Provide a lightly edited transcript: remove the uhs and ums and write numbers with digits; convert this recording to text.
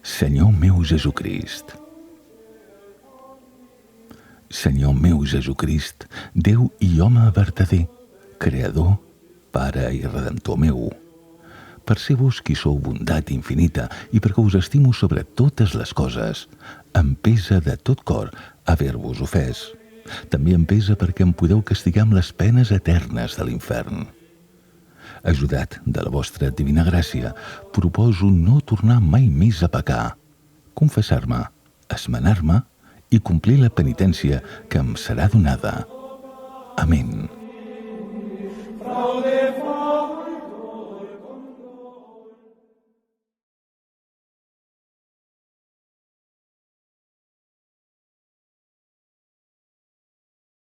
Senyor meu Jesucrist. Senyor meu Jesucrist, Déu i home vertader, Creador, Pare i Redentor meu, per ser vos qui sou bondat infinita i perquè us estimo sobre totes les coses, em pesa de tot cor haver-vos ofès. També em pesa perquè em podeu castigar amb les penes eternes de l'infern. Ajudat de la vostra divina gràcia, proposo no tornar mai més a pecar, confessar-me, esmenar-me i complir la penitència que em serà donada. Amén.